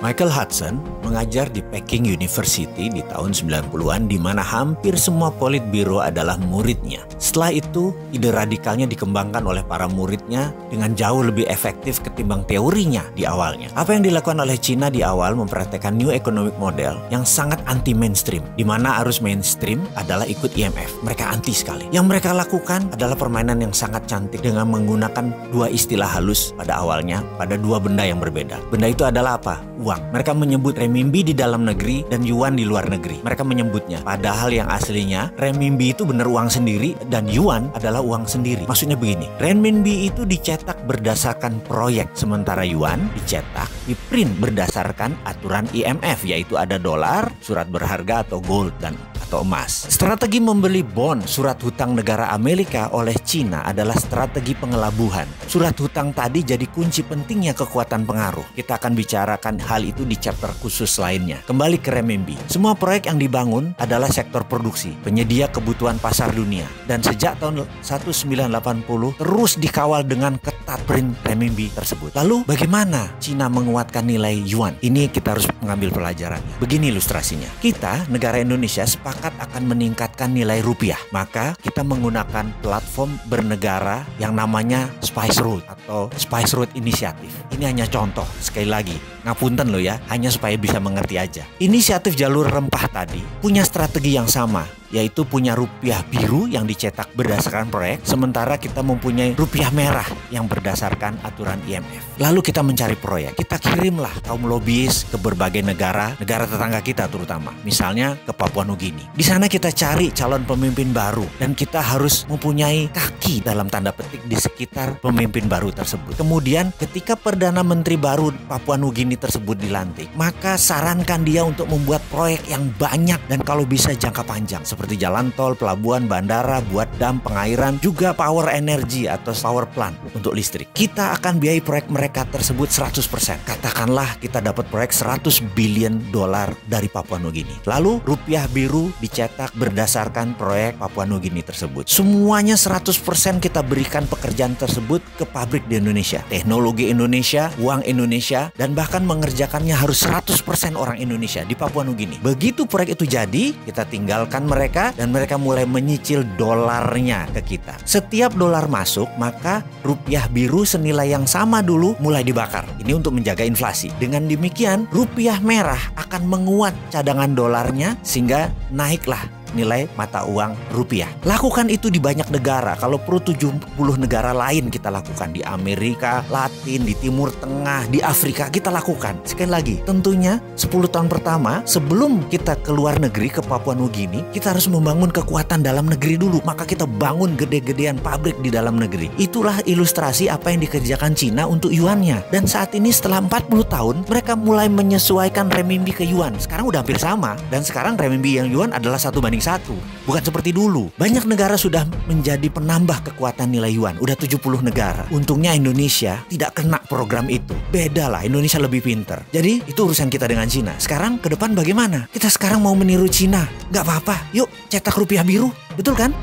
Michael Hudson mengajar di Peking University di tahun 90-an di mana hampir semua politbiro adalah muridnya. Setelah itu, ide radikalnya dikembangkan oleh para muridnya dengan jauh lebih efektif ketimbang teorinya di awalnya. Apa yang dilakukan oleh Cina di awal mempraktekkan New Economic Model yang sangat anti-mainstream, di mana arus mainstream adalah ikut IMF. Mereka anti sekali. Yang mereka lakukan adalah permainan yang sangat cantik dengan menggunakan dua istilah halus pada awalnya pada dua benda yang berbeda. Benda itu adalah apa? Uang. Mereka menyebut renminbi di dalam negeri dan yuan di luar negeri. Mereka menyebutnya. Padahal yang aslinya renminbi itu benar uang sendiri dan yuan adalah uang sendiri. Maksudnya begini, renminbi itu dicetak berdasarkan proyek, sementara yuan dicetak, diprint berdasarkan aturan IMF, yaitu ada dolar, surat berharga atau gold dan atau emas. Strategi membeli bond surat hutang negara Amerika oleh Cina adalah strategi pengelabuhan. Surat hutang tadi jadi kunci pentingnya kekuatan pengaruh. Kita akan bicarakan hal itu di chapter khusus lainnya. Kembali ke renminbi. Semua proyek yang dibangun adalah sektor produksi, penyedia kebutuhan pasar dunia. Dan sejak tahun 1980 terus dikawal dengan ketat print renminbi tersebut. Lalu bagaimana Cina menguatkan nilai yuan? Ini kita harus mengambil pelajarannya. Begini ilustrasinya. Kita, negara Indonesia, sepakat akan meningkatkan nilai rupiah. Maka kita menggunakan platform bernegara yang namanya Spice Road atau Spice Road Initiative. Ini hanya contoh, sekali lagi. Ngapunten loh ya, hanya supaya bisa mengerti aja. Inisiatif jalur rempah tadi punya strategi yang sama, yaitu punya rupiah biru yang dicetak berdasarkan proyek, sementara kita mempunyai rupiah merah yang berdasarkan aturan IMF. Lalu kita mencari proyek, kita kirimlah kaum lobis ke berbagai negara tetangga kita terutama, misalnya ke Papua Nugini. Di sana kita cari calon pemimpin baru dan kita harus mempunyai kaki dalam tanda petik di sekitar pemimpin baru tersebut. Kemudian ketika Perdana Menteri baru Papua Nugini tersebut dilantik, maka sarankan dia untuk membuat proyek yang banyak dan kalau bisa jangka panjang, seperti jalan tol, pelabuhan, bandara, buat dam, pengairan, juga power energy atau power plant untuk listrik. Kita akan biayai proyek mereka tersebut 100%. Katakanlah kita dapat proyek $100 billion dari Papua Nugini. Lalu rupiah biru dicetak berdasarkan proyek Papua Nugini tersebut. Semuanya 100% kita berikan pekerjaan tersebut ke pabrik di Indonesia. Teknologi Indonesia, uang Indonesia, dan bahkan mengerjakannya harus 100% orang Indonesia di Papua Nugini. Begitu proyek itu jadi, kita tinggalkan mereka dan mereka mulai menyicil dolarnya ke kita. Setiap dolar masuk, maka rupiah biru senilai yang sama dulu mulai dibakar. Ini untuk menjaga inflasi. Dengan demikian, rupiah merah akan menguat cadangan dolarnya sehingga naiklah nilai mata uang rupiah. Lakukan itu di banyak negara. Kalau perlu 70 negara lain kita lakukan. Di Amerika Latin, di Timur Tengah, di Afrika kita lakukan. Sekali lagi, tentunya 10 tahun pertama sebelum kita ke luar negeri ke Papua Nugini, kita harus membangun kekuatan dalam negeri dulu. Maka kita bangun gede-gedean pabrik di dalam negeri. Itulah ilustrasi apa yang dikerjakan Cina untuk yuannya. Dan saat ini setelah 40 tahun mereka mulai menyesuaikan renminbi ke yuan. Sekarang udah hampir sama. Dan sekarang renminbi yang yuan adalah 1:1. Bukan seperti dulu. Banyak negara sudah menjadi penambah kekuatan nilai yuan. Udah 70 negara. Untungnya Indonesia tidak kena program itu. Beda lah, Indonesia lebih pinter. Jadi itu urusan kita dengan Cina. Sekarang ke depan bagaimana? Kita sekarang mau meniru Cina. Gak apa-apa. Yuk cetak rupiah biru. Betul kan?